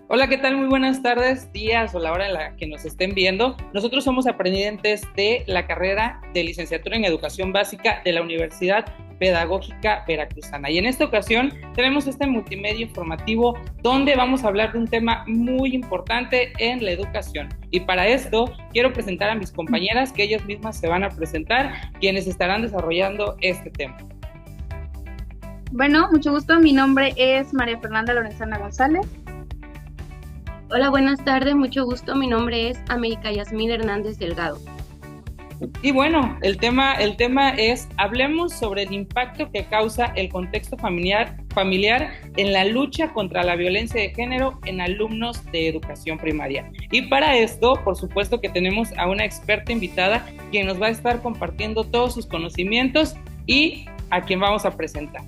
Hola, ¿qué tal? Muy buenas tardes, días o la hora en la que nos estén viendo. Nosotros somos aprendientes de la carrera de licenciatura en Educación Básica de la Universidad Pedagógica Veracruzana. Y en esta ocasión tenemos este multimedia informativo donde vamos a hablar de un tema muy importante en la educación. Y para esto quiero presentar a mis compañeras que ellas mismas se van a presentar, quienes estarán desarrollando este tema. Bueno, mucho gusto. Mi nombre es María Fernanda Lorenzana González. Hola, buenas tardes, mucho gusto. Mi nombre es América Yasmín Hernández Delgado. Y bueno, el tema es, hablemos sobre el impacto que causa el contexto familiar en la lucha contra la violencia de género en alumnos de educación primaria. Y para esto, por supuesto que tenemos a una experta invitada quien nos va a estar compartiendo todos sus conocimientos y a quien vamos a presentar.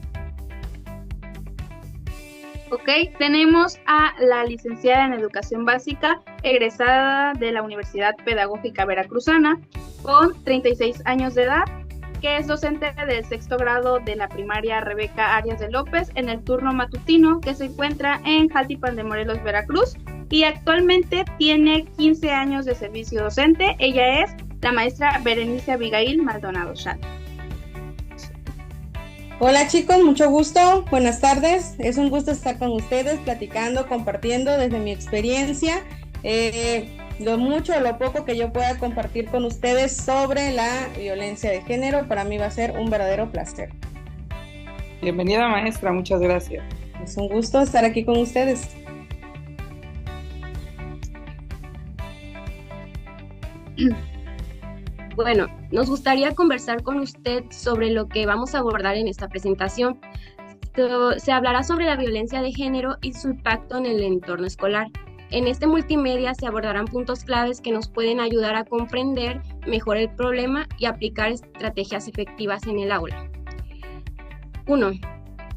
Ok, tenemos a la licenciada en Educación Básica, egresada de la Universidad Pedagógica Veracruzana, con 36 años de edad, que es docente del sexto grado de la primaria Rebeca Arias de López en el turno matutino, que se encuentra en Jaltipan de Morelos, Veracruz, y actualmente tiene 15 años de servicio docente. Ella es la maestra Berenice Abigail Maldonado Schall. Hola chicos, mucho gusto, buenas tardes, es un gusto estar con ustedes platicando, compartiendo desde mi experiencia, lo mucho o lo poco que yo pueda compartir con ustedes sobre la violencia de género, para mí va a ser un verdadero placer. Bienvenida maestra, muchas gracias. Es un gusto estar aquí con ustedes. Bueno, nos gustaría conversar con usted sobre lo que vamos a abordar en esta presentación. Se hablará sobre la violencia de género y su impacto en el entorno escolar. En este multimedia se abordarán puntos claves que nos pueden ayudar a comprender mejor el problema y aplicar estrategias efectivas en el aula. 1.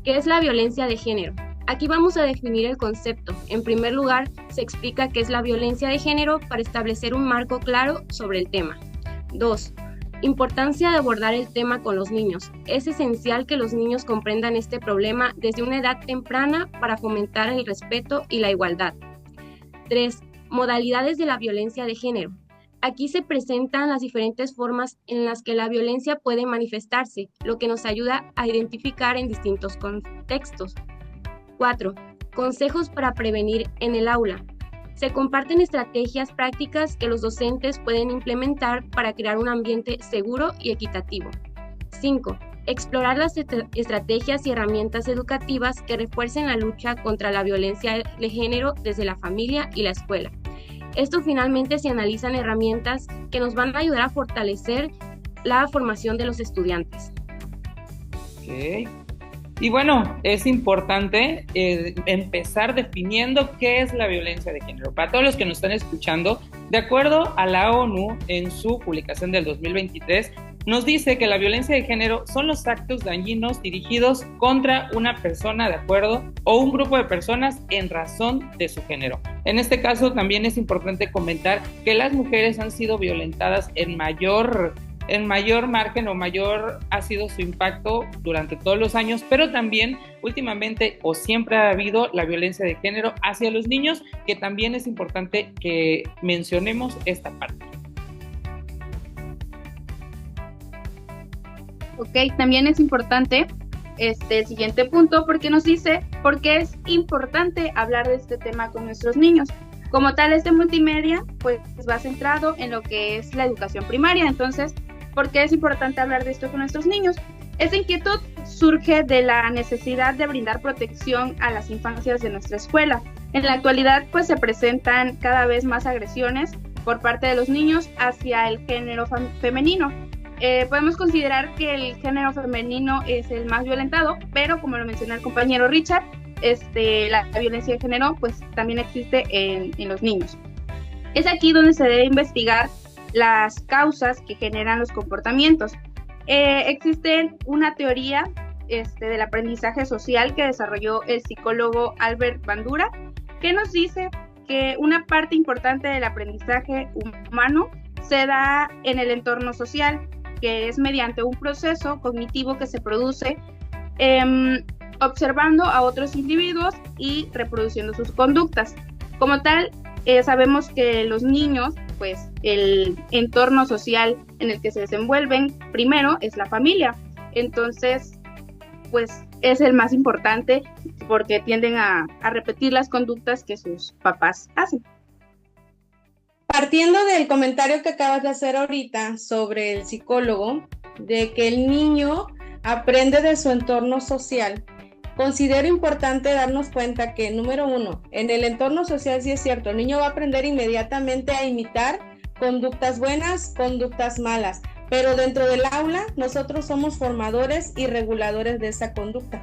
¿Qué es la violencia de género? Aquí vamos a definir el concepto. En primer lugar, se explica qué es la violencia de género para establecer un marco claro sobre el tema. 2. Importancia de abordar el tema con los niños. Es esencial que los niños comprendan este problema desde una edad temprana para fomentar el respeto y la igualdad. 3. Modalidades de la violencia de género. Aquí se presentan las diferentes formas en las que la violencia puede manifestarse, lo que nos ayuda a identificar en distintos contextos. 4. Consejos para prevenir en el aula. Se comparten estrategias prácticas que los docentes pueden implementar para crear un ambiente seguro y equitativo. 5. Explorar las estrategias y herramientas educativas que refuercen la lucha contra la violencia de género desde la familia y la escuela. Esto finalmente se analizan herramientas que nos van a ayudar a fortalecer la formación de los estudiantes. Ok. Y bueno, es importante empezar definiendo qué es la violencia de género. Para todos los que nos están escuchando, de acuerdo a la ONU, en su publicación del 2023, nos dice que la violencia de género son los actos dañinos dirigidos contra una persona, de acuerdo, o un grupo de personas en razón de su género. En este caso, también es importante comentar que las mujeres han sido violentadas en mayor margen o mayor ha sido su impacto durante todos los años, pero también últimamente o siempre ha habido la violencia de género hacia los niños, que también es importante que mencionemos esta parte. Ok, también es importante el siguiente punto porque nos dice por qué es importante hablar de este tema con nuestros niños. Como tal, este multimedia pues va centrado en lo que es la educación primaria. Entonces, ¿por qué es importante hablar de esto con nuestros niños? Esta inquietud surge de la necesidad de brindar protección a las infancias de nuestra escuela. En la actualidad, pues se presentan cada vez más agresiones por parte de los niños hacia el género femenino. Podemos considerar que el género femenino es el más violentado, pero como lo mencionó el compañero Richard, la violencia de género pues también existe en los niños. Es aquí donde se debe investigar las causas que generan los comportamientos. Existe una teoría del aprendizaje social que desarrolló el psicólogo Albert Bandura, que nos dice que una parte importante del aprendizaje humano se da en el entorno social, que es mediante un proceso cognitivo que se produce observando a otros individuos y reproduciendo sus conductas. Como tal, sabemos que los niños, pues el entorno social en el que se desenvuelven primero es la familia. Entonces, pues es el más importante porque tienden a repetir las conductas que sus papás hacen. Partiendo del comentario que acabas de hacer ahorita sobre el psicólogo, de que el niño aprende de su entorno social, considero importante darnos cuenta que, número uno, en el entorno social sí es cierto, el niño va a aprender inmediatamente a imitar conductas buenas, conductas malas, pero dentro del aula nosotros somos formadores y reguladores de esa conducta.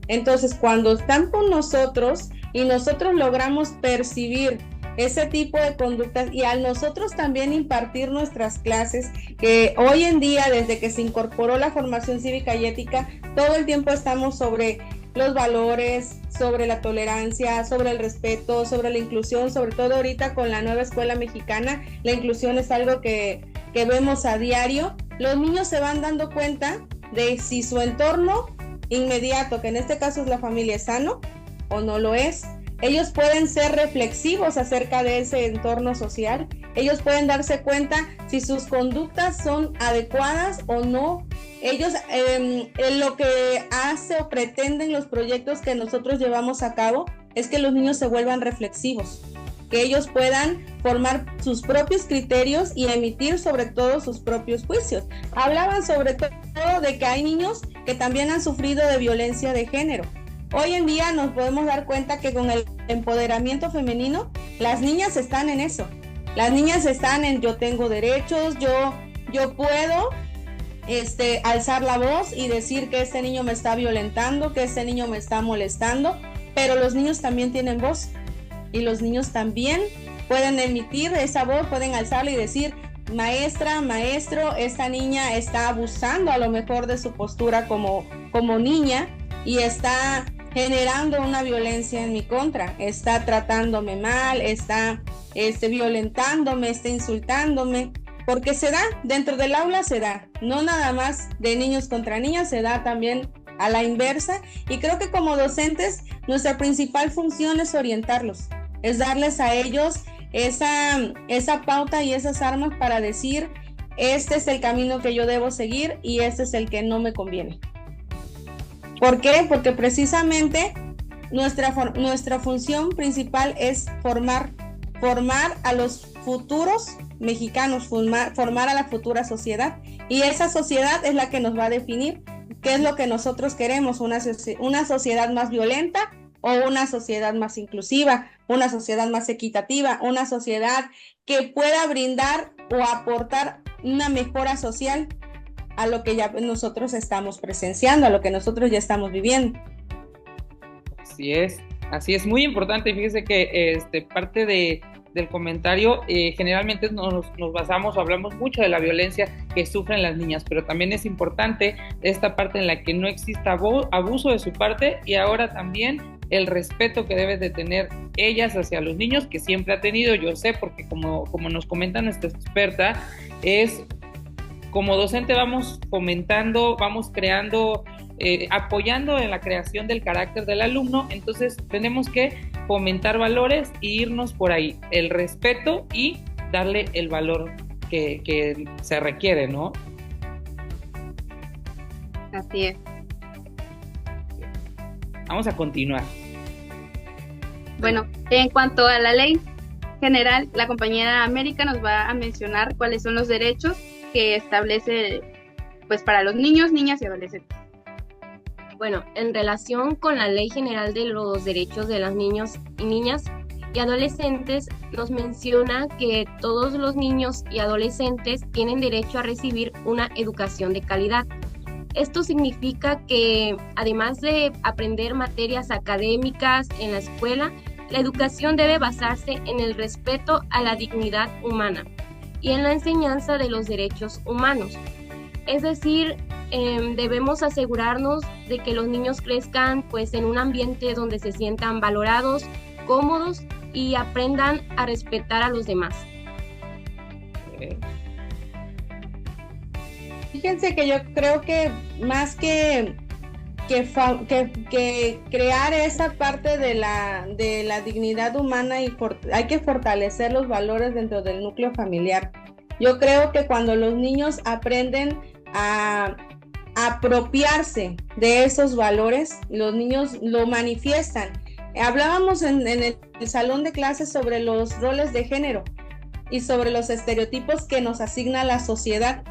Entonces, cuando están con nosotros y nosotros logramos percibir ese tipo de conductas y a nosotros también impartir nuestras clases, que hoy en día, desde que se incorporó la formación cívica y ética, todo el tiempo estamos sobre los valores, sobre la tolerancia, sobre el respeto, sobre la inclusión, sobre todo ahorita con la nueva escuela mexicana, la inclusión es algo que vemos a diario. Los niños se van dando cuenta de si su entorno inmediato, que en este caso es la familia, es sano o no lo es. Ellos pueden ser reflexivos acerca de ese entorno social. Ellos pueden darse cuenta si sus conductas son adecuadas o no. Ellos, lo que hace o pretenden los proyectos que nosotros llevamos a cabo es que los niños se vuelvan reflexivos, que ellos puedan formar sus propios criterios y emitir sobre todo sus propios juicios. Hablaban sobre todo de que hay niños que también han sufrido de violencia de género. Hoy en día nos podemos dar cuenta que con el empoderamiento femenino, las niñas están en eso. Las niñas están en yo tengo derechos, yo puedo alzar la voz y decir que este niño me está violentando, que este niño me está molestando, pero los niños también tienen voz y los niños también pueden emitir esa voz, pueden alzarla y decir, maestra, maestro, esta niña está abusando a lo mejor de su postura como niña y está generando una violencia en mi contra, está tratándome mal, está violentándome, está insultándome, porque se da, dentro del aula se da, no nada más de niños contra niñas, se da también a la inversa, y creo que como docentes nuestra principal función es orientarlos, es darles a ellos esa pauta y esas armas para decir, este es el camino que yo debo seguir y este es el que no me conviene. ¿Por qué? Porque precisamente nuestra función principal es formar a los futuros mexicanos, formar a la futura sociedad, y esa sociedad es la que nos va a definir qué es lo que nosotros queremos, una sociedad más violenta o una sociedad más inclusiva, una sociedad más equitativa, una sociedad que pueda brindar o aportar una mejora social a lo que ya nosotros estamos presenciando, a lo que nosotros ya estamos viviendo. Así es muy importante. Fíjese que parte del comentario, generalmente nos basamos o hablamos mucho de la violencia que sufren las niñas, pero también es importante esta parte en la que no exista abuso de su parte, y ahora también el respeto que deben de tener ellas hacia los niños, que siempre ha tenido, yo sé, porque como nos comenta nuestra experta, como docente vamos fomentando, vamos creando, apoyando en la creación del carácter del alumno, entonces tenemos que fomentar valores e irnos por ahí, el respeto y darle el valor que se requiere, ¿no? Así es. Vamos a continuar. Bueno, en cuanto a la ley general, la compañera América nos va a mencionar cuáles son los derechos que establece pues para los niños, niñas y adolescentes. Bueno, en relación con la Ley General de los Derechos de los Niños y Niñas y Adolescentes, nos menciona que todos los niños y adolescentes tienen derecho a recibir una educación de calidad. Esto significa que, además de aprender materias académicas en la escuela, la educación debe basarse en el respeto a la dignidad humana y en la enseñanza de los derechos humanos. Es decir, debemos asegurarnos de que los niños crezcan pues en un ambiente donde se sientan valorados, cómodos y aprendan a respetar a los demás. Fíjense que yo creo que más que que crear esa parte de la dignidad humana y hay que fortalecer los valores dentro del núcleo familiar. Yo creo que cuando los niños aprenden a apropiarse de esos valores, los niños lo manifiestan. Hablábamos en el salón de clases sobre los roles de género y sobre los estereotipos que nos asigna la sociedad.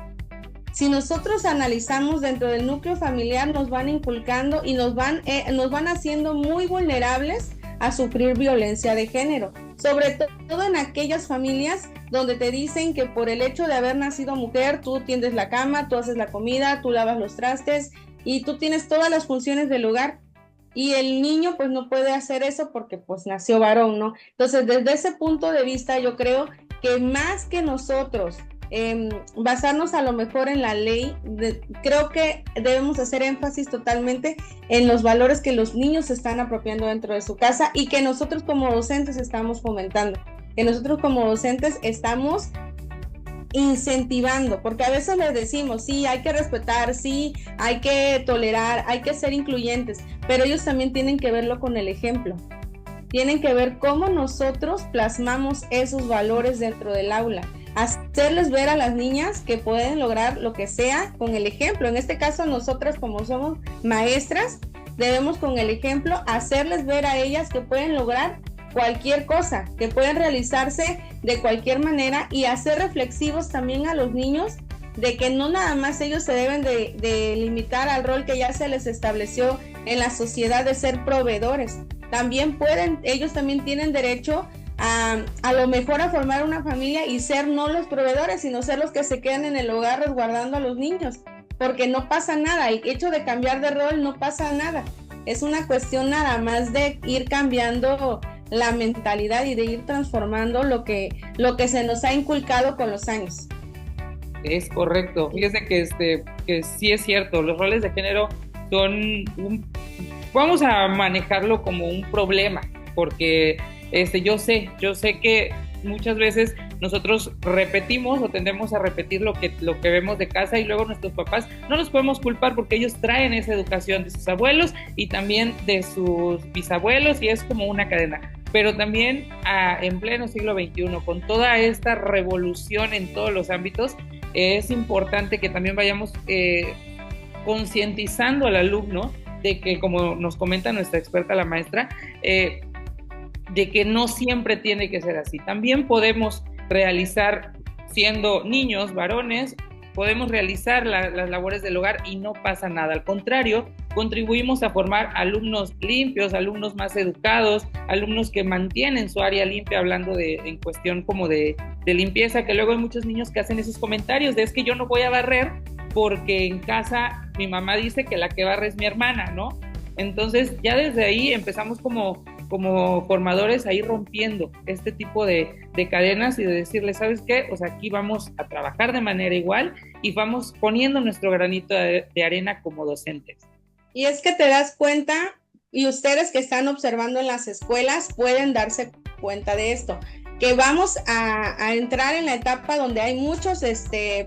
Si nosotros analizamos dentro del núcleo familiar, nos van inculcando y nos van haciendo muy vulnerables a sufrir violencia de género, sobre todo en aquellas familias donde te dicen que por el hecho de haber nacido mujer, tú tiendes la cama, tú haces la comida, tú lavas los trastes y tú tienes todas las funciones del hogar, y el niño pues no puede hacer eso porque pues nació varón, ¿no? Entonces, desde ese punto de vista, yo creo que más que nosotros basarnos a lo mejor en la ley, creo que debemos hacer énfasis totalmente en los valores que los niños se están apropiando dentro de su casa y que nosotros como docentes estamos fomentando, que nosotros como docentes estamos incentivando, porque a veces les decimos, sí, hay que respetar, sí, hay que tolerar, hay que ser incluyentes, pero ellos también tienen que verlo con el ejemplo. Tienen que ver cómo nosotros plasmamos esos valores dentro del aula, hacerles ver a las niñas que pueden lograr lo que sea con el ejemplo. En este caso, nosotras como somos maestras, debemos con el ejemplo hacerles ver a ellas que pueden lograr cualquier cosa, que pueden realizarse de cualquier manera, y hacer reflexivos también a los niños de que no nada más ellos se deben de limitar al rol que ya se les estableció en la sociedad de ser proveedores. También ellos también tienen derecho a lo mejor a formar una familia y ser no los proveedores, sino ser los que se quedan en el hogar resguardando a los niños, porque no pasa nada, el hecho de cambiar de rol no pasa nada, es una cuestión nada más de ir cambiando la mentalidad y de ir transformando lo que se nos ha inculcado con los años. Es correcto, fíjese que sí es cierto, los roles de género son vamos a manejarlo como un problema, porque yo sé que muchas veces nosotros repetimos o tendemos a repetir lo que vemos de casa, y luego nuestros papás no los podemos culpar porque ellos traen esa educación de sus abuelos y también de sus bisabuelos, y es como una cadena. Pero también en pleno siglo XXI, con toda esta revolución en todos los ámbitos, es importante que también vayamos concientizando al alumno de que, como nos comenta nuestra experta, la maestra, de que no siempre tiene que ser así. También podemos realizar, siendo niños, varones, podemos realizar las labores del hogar y no pasa nada. Al contrario, contribuimos a formar alumnos limpios, alumnos más educados, alumnos que mantienen su área limpia, hablando en cuestión como de limpieza, que luego hay muchos niños que hacen esos comentarios de es que yo no voy a barrer porque en casa mi mamá dice que la que barre es mi hermana, ¿no? Entonces ya desde ahí empezamos como formadores a ir rompiendo este tipo de cadenas y de decirles, ¿sabes qué? O sea, aquí vamos a trabajar de manera igual y vamos poniendo nuestro granito de arena como docentes. Y es que te das cuenta, y ustedes que están observando en las escuelas pueden darse cuenta de esto, que vamos a entrar en la etapa donde hay muchos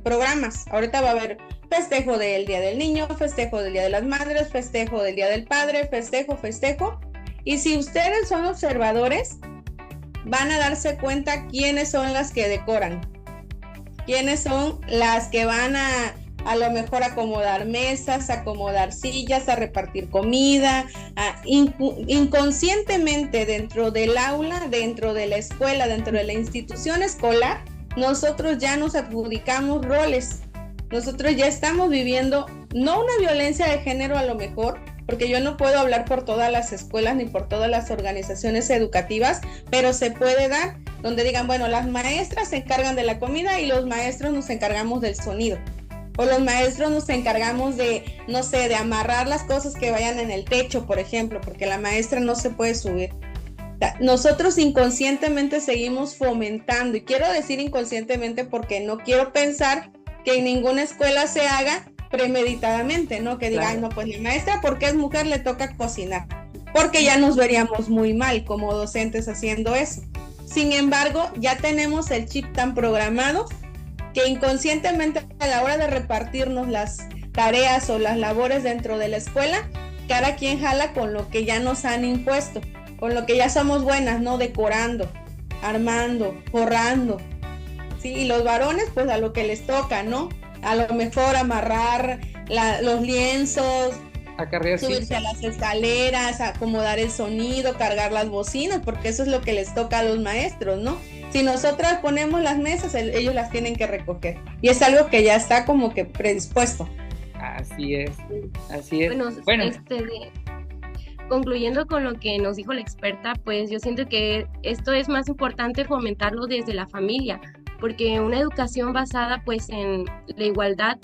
programas. Ahorita va a haber festejo del Día del Niño, festejo del Día de las Madres, festejo del Día del Padre, festejo. Y si ustedes son observadores, van a darse cuenta quiénes son las que decoran, quiénes son las que van a lo mejor acomodar mesas, acomodar sillas, a repartir comida, inconscientemente dentro del aula, dentro de la escuela, dentro de la institución escolar, nosotros ya nos adjudicamos roles. Nosotros ya estamos viviendo, no una violencia de género a lo mejor, porque yo no puedo hablar por todas las escuelas ni por todas las organizaciones educativas, pero se puede dar donde digan, bueno, las maestras se encargan de la comida y los maestros nos encargamos del sonido. O los maestros nos encargamos de, no sé, de amarrar las cosas que vayan en el techo, por ejemplo, porque la maestra no se puede subir. Nosotros inconscientemente seguimos fomentando, y quiero decir inconscientemente porque no quiero pensar que en ninguna escuela se haga premeditadamente, ¿no? Que diga, claro, ay, no, pues la maestra, porque es mujer, le toca cocinar, porque ya nos veríamos muy mal como docentes haciendo eso. Sin embargo, ya tenemos el chip tan programado que inconscientemente a la hora de repartirnos las tareas o las labores dentro de la escuela, cada quien jala con lo que ya nos han impuesto, con lo que ya somos buenas, ¿no? Decorando, armando, forrando, ¿sí? Y los varones, pues a lo que les toca, ¿no? A lo mejor amarrar los lienzos, subirse a las escaleras, acomodar el sonido, cargar las bocinas, porque eso es lo que les toca a los maestros, ¿no? Si nosotras ponemos las mesas, ellos las tienen que recoger. Y es algo que ya está como que predispuesto. Así es, así es. Bueno. Concluyendo con lo que nos dijo la experta, pues yo siento que esto es más importante fomentarlo desde la familia, porque una educación basada pues en la igualdad,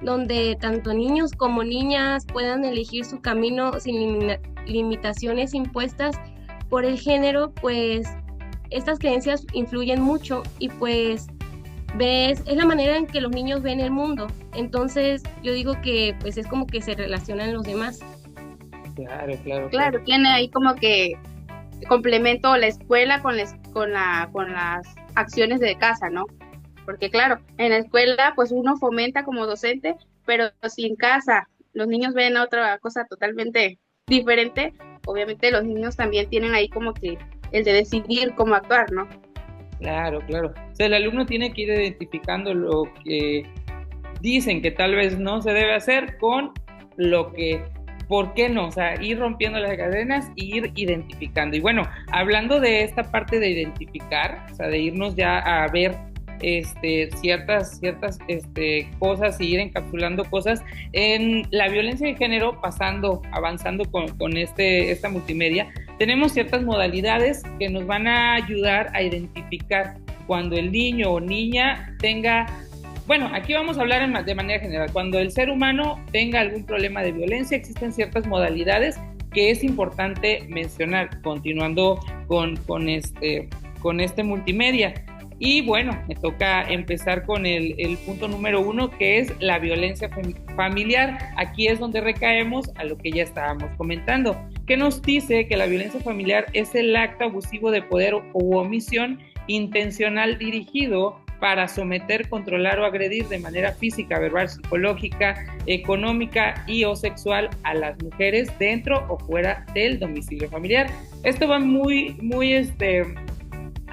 donde tanto niños como niñas puedan elegir su camino sin limitaciones impuestas por el género, pues estas creencias influyen mucho y pues es la manera en que los niños ven el mundo. Entonces yo digo que pues es como que se relacionan los demás. Claro, tiene ahí como que complemento la escuela con las acciones de casa, ¿no? Porque claro, en la escuela pues uno fomenta como docente, pero si en casa los niños ven otra cosa totalmente diferente, obviamente los niños también tienen ahí como que el de decidir cómo actuar, ¿no? Claro. O sea, el alumno tiene que ir identificando lo que dicen que tal vez no se debe hacer con lo que, ¿por qué no? O sea, ir rompiendo las cadenas e ir identificando. Y bueno, hablando de esta parte de identificar, o sea, de irnos ya a ver ciertas cosas y ir encapsulando cosas en la violencia de género, avanzando con esta multimedia, tenemos ciertas modalidades que nos van a ayudar a identificar cuando el niño o niña tenga, bueno, aquí vamos a hablar de manera general, cuando el ser humano tenga algún problema de violencia, existen ciertas modalidades que es importante mencionar, continuando con este multimedia. Y bueno, me toca empezar con el punto número 1, que es la violencia familiar. Aquí es donde recaemos a lo que ya estábamos comentando, que nos dice que la violencia familiar es el acto abusivo de poder u omisión intencional dirigido para someter, controlar o agredir de manera física, verbal, psicológica, económica y o sexual a las mujeres dentro o fuera del domicilio familiar. Esto va muy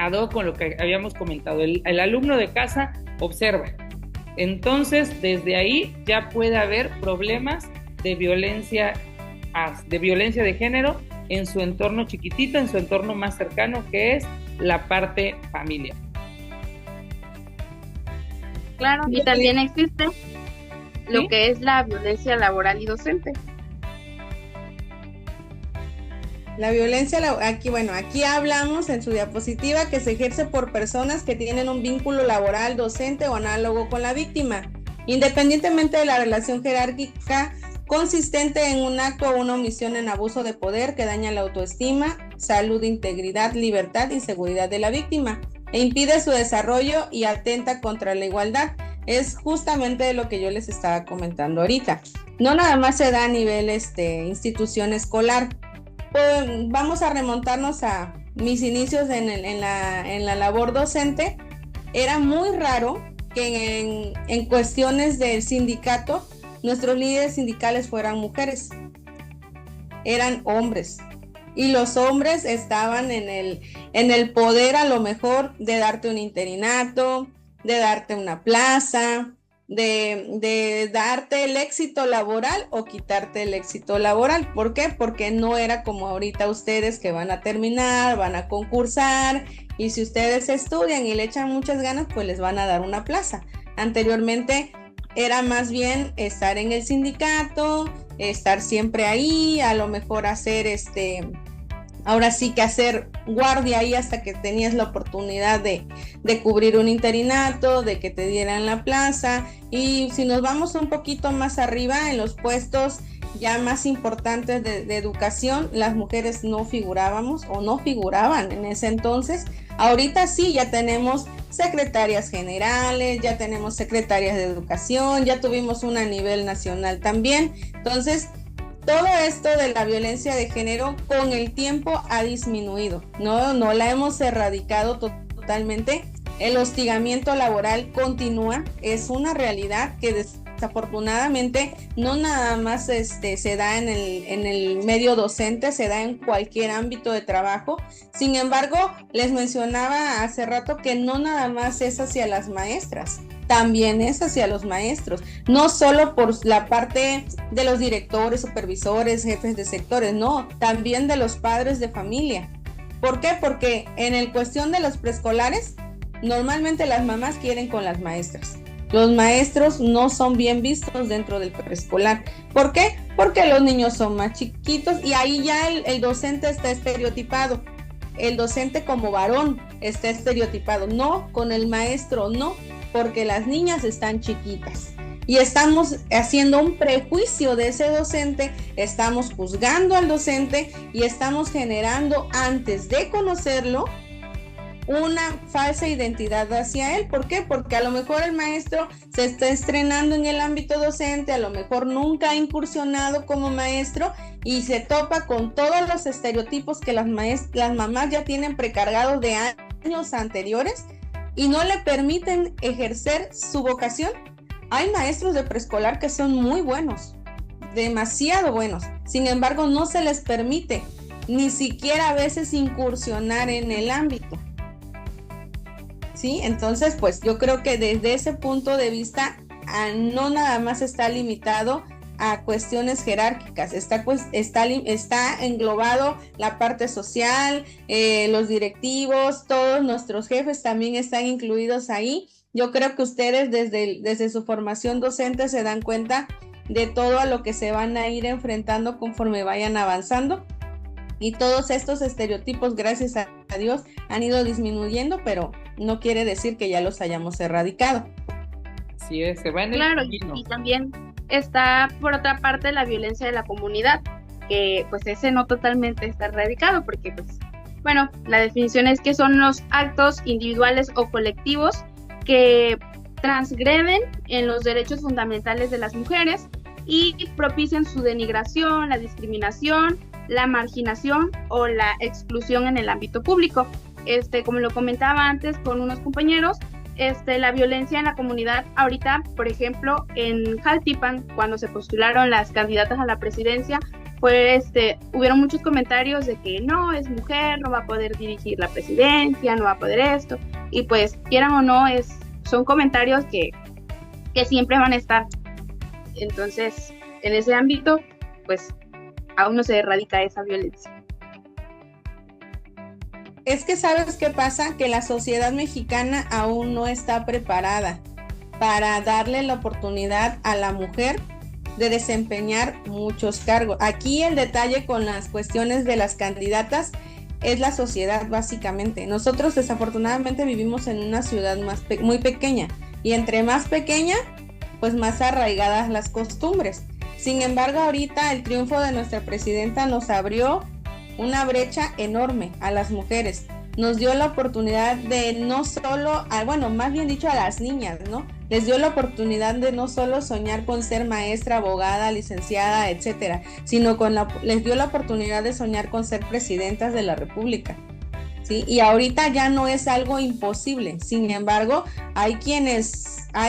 ad hoc con lo que habíamos comentado. El alumno de casa observa. Entonces, desde ahí ya puede haber problemas de violencia de género en su entorno chiquitito, en su entorno más cercano, que es la parte familiar. Claro, y también existe lo que es la violencia laboral y docente. La violencia, aquí hablamos en su diapositiva que se ejerce por personas que tienen un vínculo laboral, docente o análogo con la víctima, independientemente de la relación jerárquica consistente en un acto o una omisión en abuso de poder que daña la autoestima, salud, integridad, libertad y seguridad de la víctima e impide su desarrollo y atenta contra la igualdad. Es justamente de lo que yo les estaba comentando ahorita. No nada más se da a nivel institución escolar. Pues vamos a remontarnos a mis inicios en la labor docente. Era muy raro que en cuestiones del sindicato nuestros líderes sindicales fueran mujeres, eran hombres, y los hombres estaban en el poder a lo mejor de darte un interinato, de darte una plaza, de darte el éxito laboral o quitarte el éxito laboral. ¿Por qué? Porque no era como ahorita ustedes que van a terminar, van a concursar, y si ustedes estudian y le echan muchas ganas, pues les van a dar una plaza. Anteriormente era más bien estar en el sindicato, estar siempre ahí, a lo mejor hacer ahora sí que hacer guardia ahí hasta que tenías la oportunidad de cubrir un interinato, de que te dieran la plaza. Y si nos vamos un poquito más arriba, en los puestos ya más importantes de educación, las mujeres no figurábamos o no figuraban en ese entonces. Ahorita sí, ya tenemos secretarias generales, ya tenemos secretarias de educación, ya tuvimos una a nivel nacional también. Entonces, todo esto de la violencia de género con el tiempo ha disminuido, no la hemos erradicado totalmente. El hostigamiento laboral continúa, es una realidad que desafortunadamente no nada más se da en el medio docente, se da en cualquier ámbito de trabajo. Sin embargo, les mencionaba hace rato que no nada más es hacia las maestras, también es hacia los maestros, no solo por la parte de los directores, supervisores, jefes de sectores, no, también de los padres de familia. ¿Por qué? Porque en el cuestión de los preescolares, normalmente las mamás quieren con las maestras. Los maestros no son bien vistos dentro del preescolar. ¿Por qué? Porque los niños son más chiquitos y ahí ya el docente está estereotipado. El docente como varón está estereotipado. No, con el maestro no, porque las niñas están chiquitas. Y estamos haciendo un prejuicio de ese docente, estamos juzgando al docente y estamos generando, antes de conocerlo, una falsa identidad hacia él. ¿Por qué? Porque a lo mejor el maestro se está estrenando en el ámbito docente, a lo mejor nunca ha incursionado como maestro y se topa con todos los estereotipos que las mamás ya tienen precargados de años anteriores y no le permiten ejercer su vocación. Hay maestros de preescolar que son muy buenos, demasiado buenos, sin embargo no se les permite ni siquiera a veces incursionar en el ámbito. ¿Sí? Entonces, pues yo creo que desde ese punto de vista no nada más está limitado a cuestiones jerárquicas, está englobado la parte social, los directivos, todos nuestros jefes también están incluidos ahí. Yo creo que ustedes desde su formación docente se dan cuenta de todo a lo que se van a ir enfrentando conforme vayan avanzando. Y todos estos estereotipos, gracias a Dios, han ido disminuyendo, pero no quiere decir que ya los hayamos erradicado. Sí, se va en el camino. Y también está, por otra parte, la violencia de la comunidad, que pues ese no totalmente está erradicado, porque pues, bueno, la definición es que son los actos individuales o colectivos que transgreden en los derechos fundamentales de las mujeres y propician su denigración, la discriminación, la marginación o la exclusión en el ámbito público. Como lo comentaba antes con unos compañeros, la violencia en la comunidad ahorita, por ejemplo, en Jaltipan, cuando se postularon las candidatas a la presidencia, pues hubieron muchos comentarios de que no, es mujer, no va a poder dirigir la presidencia, no va a poder esto, y pues quieran o no, son comentarios que siempre van a estar. Entonces, en ese ámbito, pues aún no se erradica esa violencia. Es que ¿sabes qué pasa? Que la sociedad mexicana aún no está preparada para darle la oportunidad a la mujer de desempeñar muchos cargos. Aquí el detalle con las cuestiones de las candidatas es la sociedad, básicamente. Nosotros desafortunadamente vivimos en una ciudad muy pequeña, y entre más pequeña, pues más arraigadas las costumbres. Sin embargo, ahorita el triunfo de nuestra presidenta nos abrió una brecha enorme a las mujeres. Nos dio la oportunidad de no solo, más bien dicho a las niñas, ¿no? Les dio la oportunidad de no solo soñar con ser maestra, abogada, licenciada, etcétera, sino les dio la oportunidad de soñar con ser presidentas de la República, ¿sí? Y ahorita ya no es algo imposible. Sin embargo, hay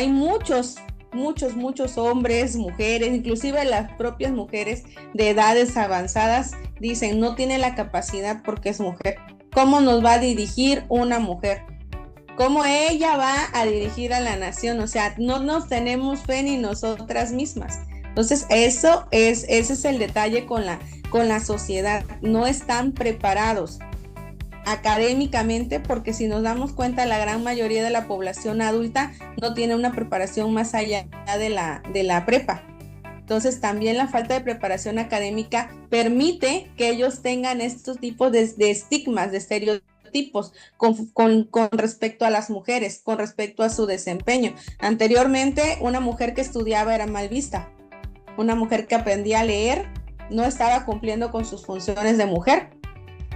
muchos hombres, mujeres, inclusive las propias mujeres de edades avanzadas dicen no tiene la capacidad porque es mujer. ¿Cómo nos va a dirigir una mujer? ¿Cómo ella va a dirigir a la nación? O sea, no nos tenemos fe ni nosotras mismas. Entonces, ese es el detalle con la sociedad. No están preparados académicamente, porque si nos damos cuenta, la gran mayoría de la población adulta no tiene una preparación más allá de la prepa. Entonces también la falta de preparación académica permite que ellos tengan estos tipos de estigmas, de estereotipos con respecto a las mujeres, con respecto a su desempeño. Anteriormente, una mujer que estudiaba era mal vista. Una mujer que aprendía a leer no estaba cumpliendo con sus funciones de mujer.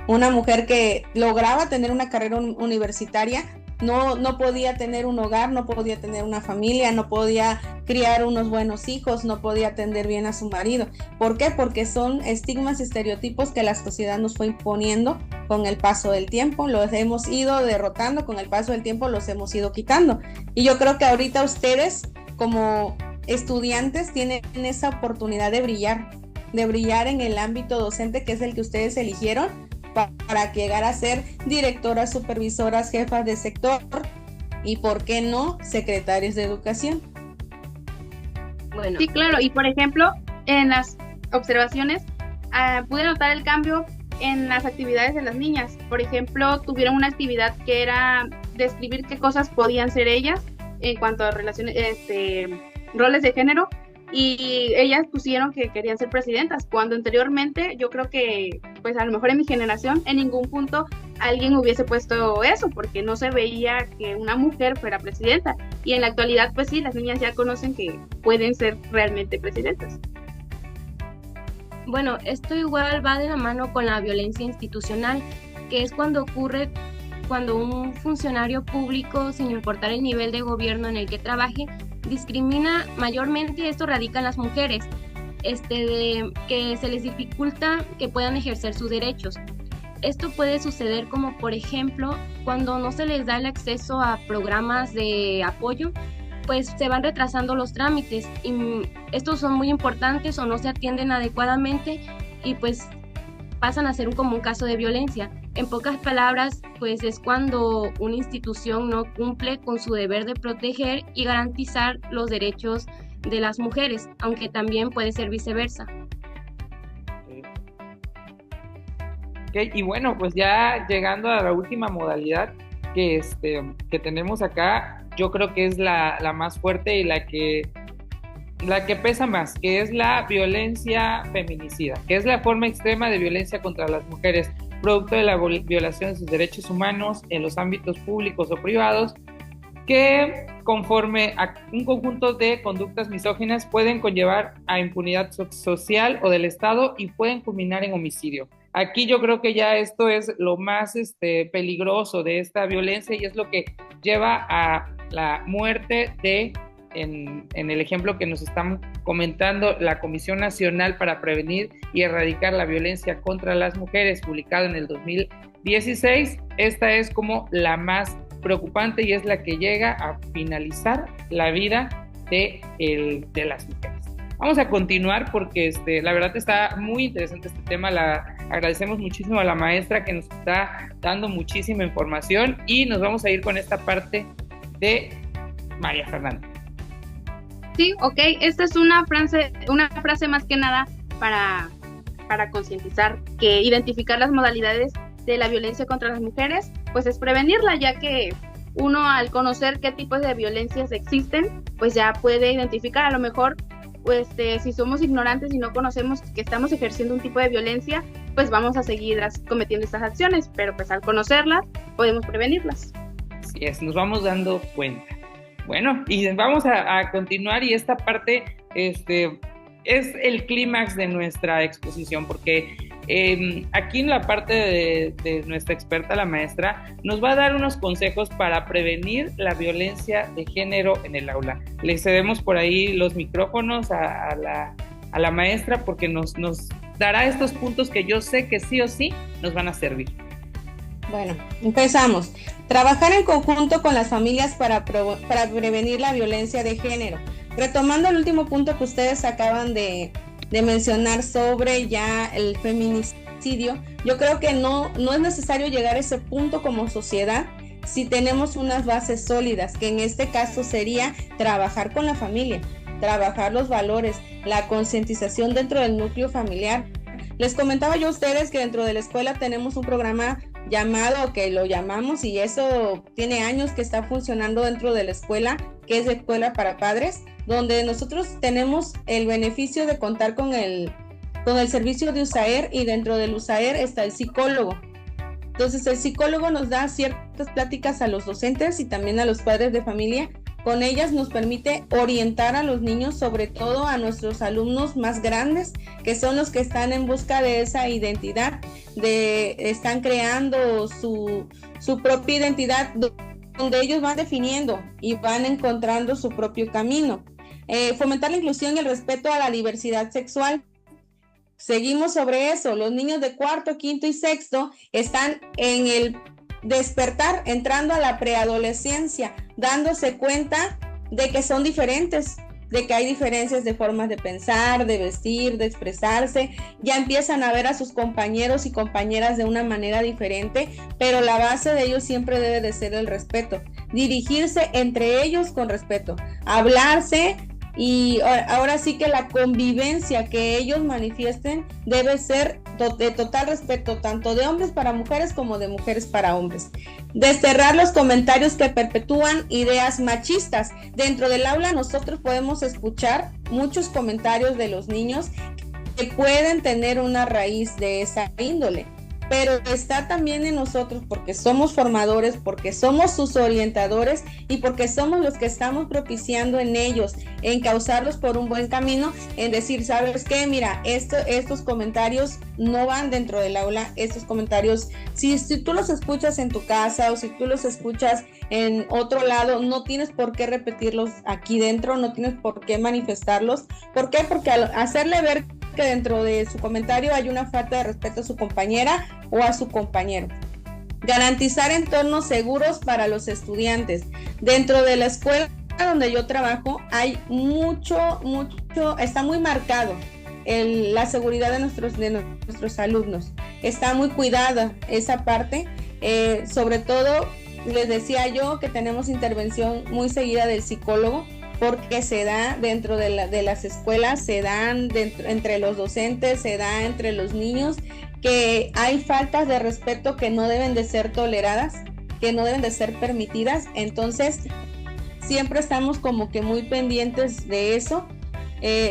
Una mujer que lograba tener una carrera universitaria no podía tener un hogar, no podía tener una familia, no podía criar unos buenos hijos, no podía atender bien a su marido. ¿Por qué? Porque son estigmas y estereotipos que la sociedad nos fue imponiendo con el paso del tiempo. Los hemos ido derrotando, con el paso del tiempo los hemos ido quitando. Y yo creo que ahorita ustedes, como estudiantes tienen esa oportunidad de brillar en el ámbito docente, que es el que ustedes eligieron, para llegar a ser directoras, supervisoras, jefas de sector y, ¿por qué no?, secretarios de educación. Bueno. Sí, claro, y por ejemplo, en las observaciones pude notar el cambio en las actividades de las niñas. Por ejemplo, tuvieron una actividad que era describir qué cosas podían ser ellas en cuanto a relaciones, roles de género, y ellas pusieron que querían ser presidentas, cuando anteriormente yo creo que, pues a lo mejor en mi generación, en ningún punto alguien hubiese puesto eso, porque no se veía que una mujer fuera presidenta, y en la actualidad pues sí, las niñas ya conocen que pueden ser realmente presidentas. Bueno, esto igual va de la mano con la violencia institucional, que es cuando ocurre cuando un funcionario público, sin importar el nivel de gobierno en el que trabaje, discrimina. Mayormente esto radica en las mujeres, de que se les dificulta que puedan ejercer sus derechos. Esto puede suceder como, por ejemplo, cuando no se les da el acceso a programas de apoyo, pues se van retrasando los trámites y estos son muy importantes o no se atienden adecuadamente y pues pasan a ser como un caso de violencia. En pocas palabras, pues es cuando una institución no cumple con su deber de proteger y garantizar los derechos de las mujeres, aunque también puede ser viceversa. Okay, y bueno, pues ya llegando a la última modalidad que tenemos acá, yo creo que es la más fuerte y la que pesa más, que es la violencia feminicida, que es la forma extrema de violencia contra las mujeres, producto de la violación de sus derechos humanos en los ámbitos públicos o privados, que conforme a un conjunto de conductas misóginas pueden conllevar a impunidad social o del Estado y pueden culminar en homicidio. Aquí yo creo que ya esto es lo más peligroso de esta violencia y es lo que lleva a la muerte en el ejemplo que nos están comentando, la Comisión Nacional para Prevenir y Erradicar la Violencia contra las Mujeres, publicado en el 2016. Esta es como la más preocupante y es la que llega a finalizar la vida de las mujeres. Vamos a continuar porque la verdad está muy interesante este tema. Agradecemos muchísimo a la maestra que nos está dando muchísima información y nos vamos a ir con esta parte de María Fernanda. Sí, ok, esta es una frase más que nada para concientizar que identificar las modalidades de la violencia contra las mujeres, pues es prevenirla, ya que uno al conocer qué tipos de violencias existen, pues ya puede identificar. A lo mejor pues si somos ignorantes y no conocemos que estamos ejerciendo un tipo de violencia, pues vamos a seguir cometiendo estas acciones, pero pues al conocerlas podemos prevenirlas. Así es, nos vamos dando cuenta. Bueno, y vamos a continuar y esta parte es el clímax de nuestra exposición, porque aquí en la parte de nuestra experta, la maestra, nos va a dar unos consejos para prevenir la violencia de género en el aula. Le cedemos por ahí los micrófonos a la maestra porque nos dará estos puntos que yo sé que sí o sí nos van a servir. Bueno, empezamos. Trabajar en conjunto con las familias para prevenir la violencia de género. Retomando el último punto que ustedes acaban de mencionar sobre ya el feminicidio, yo creo que no es necesario llegar a ese punto como sociedad si tenemos unas bases sólidas, que en este caso sería trabajar con la familia, trabajar los valores, la concientización dentro del núcleo familiar. Les comentaba yo a ustedes que dentro de la escuela tenemos un programa llamado, que lo llamamos, y eso tiene años que está funcionando dentro de la escuela, que es de Escuela para Padres, donde nosotros tenemos el beneficio de contar con el servicio de USAER, y dentro del USAER está el psicólogo. Entonces el psicólogo nos da ciertas pláticas a los docentes y también a los padres de familia. Con ellas nos permite orientar a los niños, sobre todo a nuestros alumnos más grandes, que son los que están en busca de esa identidad, están creando su propia identidad, donde ellos van definiendo y van encontrando su propio camino. Fomentar la inclusión y el respeto a la diversidad sexual. Seguimos sobre eso. Los niños de cuarto, quinto y sexto están en el despertar, entrando a la preadolescencia, dándose cuenta de que son diferentes, de que hay diferencias de formas de pensar, de vestir, de expresarse, ya empiezan a ver a sus compañeros y compañeras de una manera diferente, pero la base de ellos siempre debe de ser el respeto, dirigirse entre ellos con respeto, hablarse, y ahora sí que la convivencia que ellos manifiesten debe ser de total respeto, tanto de hombres para mujeres como de mujeres para hombres. Desterrar los comentarios que perpetúan ideas machistas. Dentro del aula nosotros podemos escuchar muchos comentarios de los niños que pueden tener una raíz de esa índole, pero está también en nosotros, porque somos formadores, porque somos sus orientadores y porque somos los que estamos propiciando en ellos, en causarlos por un buen camino, en decir, ¿sabes qué? Mira, estos comentarios no van dentro del aula, estos comentarios, si tú los escuchas en tu casa o si tú los escuchas en otro lado, no tienes por qué repetirlos aquí dentro, no tienes por qué manifestarlos. ¿Por qué? Porque al hacerle ver que dentro de su comentario hay una falta de respeto a su compañera o a su compañero. Garantizar entornos seguros para los estudiantes. Dentro de la escuela donde yo trabajo hay está muy marcado la seguridad de nuestros alumnos. Está muy cuidada esa parte, sobre todo les decía yo que tenemos intervención muy seguida del psicólogo, porque se da dentro de las escuelas, se dan entre los docentes, se da entre los niños, que hay faltas de respeto que no deben de ser toleradas, que no deben de ser permitidas. Entonces siempre estamos como que muy pendientes de eso.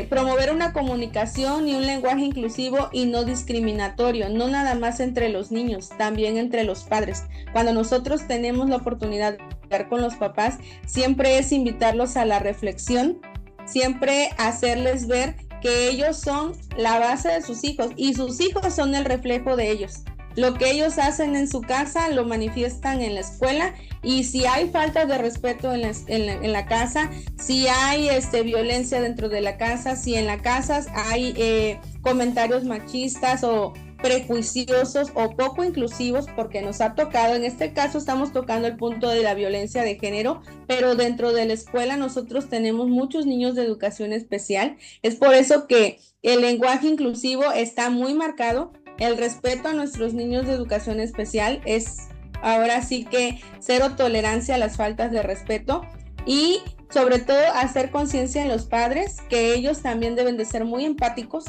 Promover una comunicación y un lenguaje inclusivo y no discriminatorio, no nada más entre los niños, también entre los padres. Cuando nosotros tenemos la oportunidad de hablar con los papás, siempre es invitarlos a la reflexión, siempre hacerles ver que ellos son la base de sus hijos y sus hijos son el reflejo de ellos. Lo que ellos hacen en su casa lo manifiestan en la escuela, y si hay falta de respeto en la casa, si hay violencia dentro de la casa, si en la casa hay comentarios machistas o prejuiciosos o poco inclusivos, porque nos ha tocado, en este caso estamos tocando el punto de la violencia de género, pero dentro de la escuela nosotros tenemos muchos niños de educación especial. Es por eso que el lenguaje inclusivo está muy marcado. El respeto a nuestros niños de educación especial es ahora sí que cero tolerancia a las faltas de respeto, y sobre todo hacer conciencia en los padres que ellos también deben de ser muy empáticos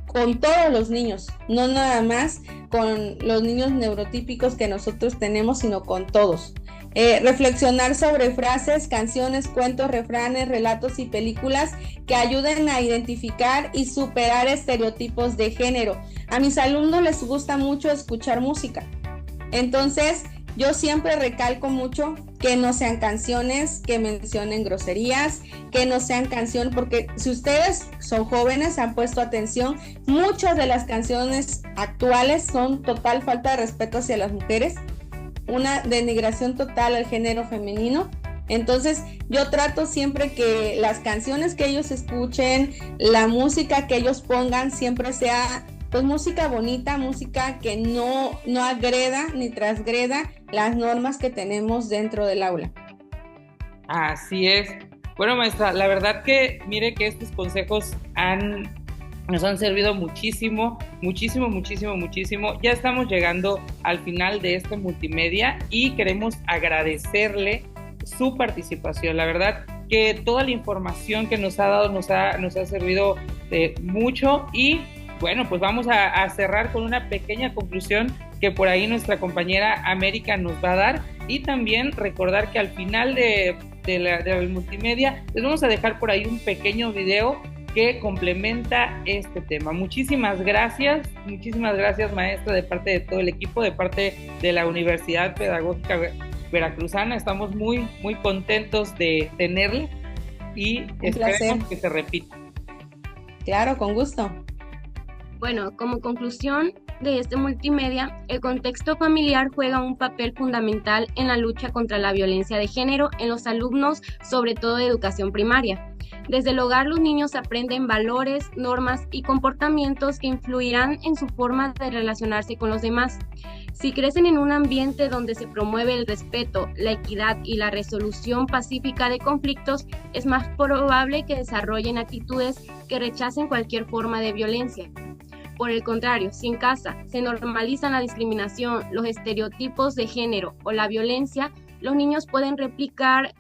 con todos los niños, no nada más con los niños neurotípicos que nosotros tenemos, sino con todos. Reflexionar sobre frases, canciones, cuentos, refranes, relatos y películas que ayuden a identificar y superar estereotipos de género. A mis alumnos les gusta mucho escuchar música, entonces yo siempre recalco mucho que no sean canciones que mencionen groserías, que no sean canciones, porque si ustedes son jóvenes, han puesto atención, muchas de las canciones actuales son total falta de respeto hacia las mujeres, una denigración total al género femenino. Entonces yo trato siempre que las canciones que ellos escuchen, la música que ellos pongan, siempre sea pues música bonita, música que no agreda ni transgreda las normas que tenemos dentro del aula. Así es. Bueno, maestra, la verdad que mire que estos consejos nos han servido muchísimo. Ya estamos llegando al final de este multimedia y queremos agradecerle su participación. La verdad que toda la información que nos ha dado nos ha servido mucho, y bueno, pues vamos a cerrar con una pequeña conclusión que por ahí nuestra compañera América nos va a dar, y también recordar que al final de la multimedia les vamos a dejar por ahí un pequeño video que complementa este tema. Muchísimas gracias maestra, de parte de todo el equipo, de parte de la Universidad Pedagógica Veracruzana. Estamos muy contentos de tenerle y esperemos que se repita. Claro, con gusto. Bueno, como conclusión de este multimedia, el contexto familiar juega un papel fundamental en la lucha contra la violencia de género en los alumnos, sobre todo de educación primaria. Desde el hogar los niños aprenden valores, normas y comportamientos que influirán en su forma de relacionarse con los demás. Si crecen en un ambiente donde se promueve el respeto, la equidad y la resolución pacífica de conflictos, es más probable que desarrollen actitudes que rechacen cualquier forma de violencia. Por el contrario, si en casa se normalizan la discriminación, los estereotipos de género o la violencia, los niños pueden replicar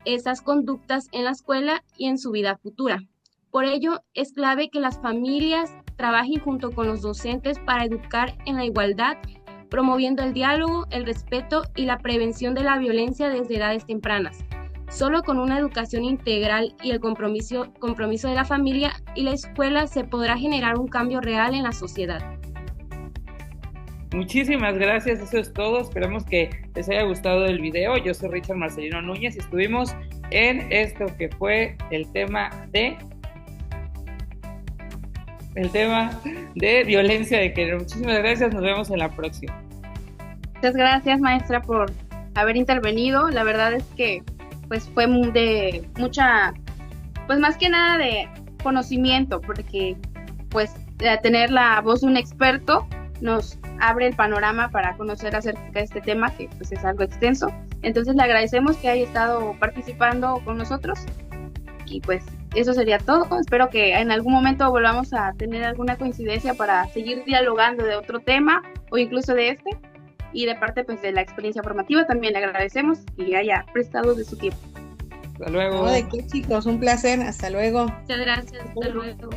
esas conductas en la escuela y en su vida futura. Por ello, es clave que las familias trabajen junto con los docentes para educar en la igualdad, promoviendo el diálogo, el respeto y la prevención de la violencia desde edades tempranas. Solo con una educación integral y el compromiso de la familia y la escuela se podrá generar un cambio real en la sociedad. Muchísimas gracias, eso es todo. Esperamos que les haya gustado el video. Yo soy Richard Marcelino Núñez y estuvimos en esto que fue el tema de violencia de género. Muchísimas gracias, nos vemos en la próxima. Muchas gracias, maestra, por haber intervenido. La verdad es que pues fue de mucha, pues más que nada de conocimiento, porque pues tener la voz de un experto nos abre el panorama para conocer acerca de este tema, que pues es algo extenso. Entonces le agradecemos que haya estado participando con nosotros y pues eso sería todo. Espero que en algún momento volvamos a tener alguna coincidencia para seguir dialogando de otro tema o incluso de este. Y de parte pues de la experiencia formativa también le agradecemos que haya prestado de su tiempo. Hasta luego. ¿De qué, chicos? Un placer. Hasta luego. Muchas gracias. Hasta luego.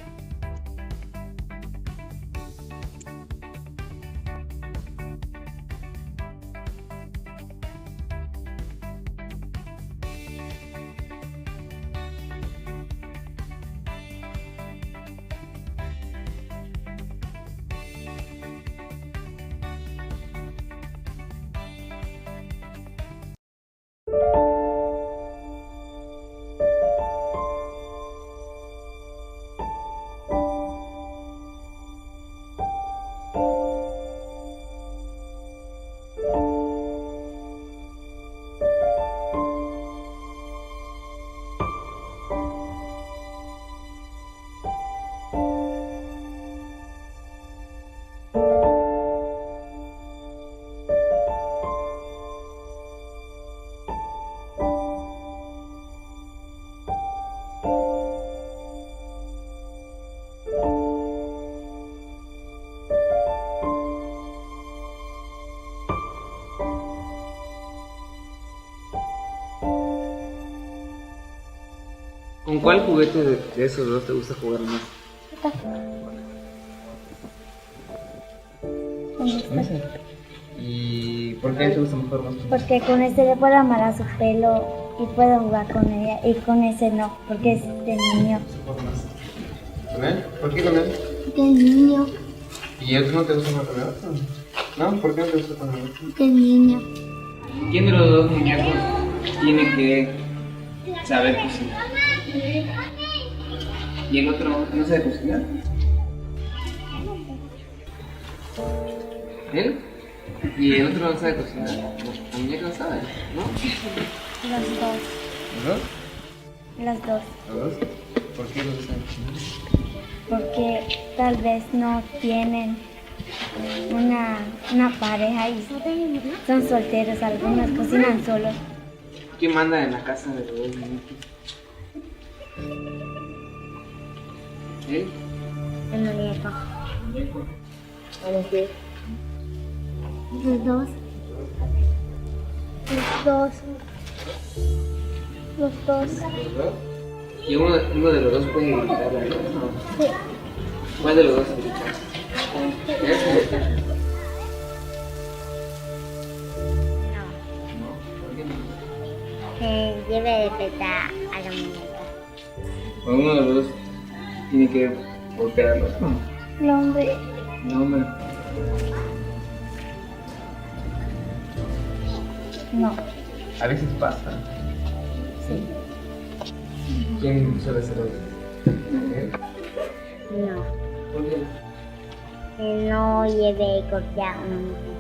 ¿Con cuál juguete de esos dos te gusta jugar más? ¿Y por qué te gusta mejor más? Porque con este le puedo amarrar su pelo y puedo jugar con ella, y con ese no, porque es de niño. ¿Con él? ¿Por qué con él? De niño. ¿Y otro no te gusta más con el otro? ¿No? ¿Por qué no te gusta con el otro? De niño. ¿Quién de los dos muñecos tiene que saber cocinar? ¿Y el otro no sabe cocinar? ¿Él? ¿Y el otro no sabe cocinar? ¿El muñeco no sabe? ¿No? Los dos. ¿Los dos? Los dos. ¿Los dos? ¿Por qué no saben cocinar? Porque tal vez no tienen una pareja y son solteros, algunos cocinan solos. ¿Quién manda en la casa de los dos muñecos? ¿Él? El muñeco. ¿Cómo que? Los dos. Los dos. Los dos. ¿Los dos? ¿Y uno de los dos puede gritar a la otra? Sí. ¿Cuál de los dos grita? ¿Ese? No. ¿Por qué no? Que lleve de peta a la muñeca. O uno de los dos tiene que golpear al otro. No, hombre. No, hombre. No. A veces pasa. Sí. ¿Quién suele ser hoy? ¿Él? No. ¿Por qué? Que no lleve golpear a una mujer.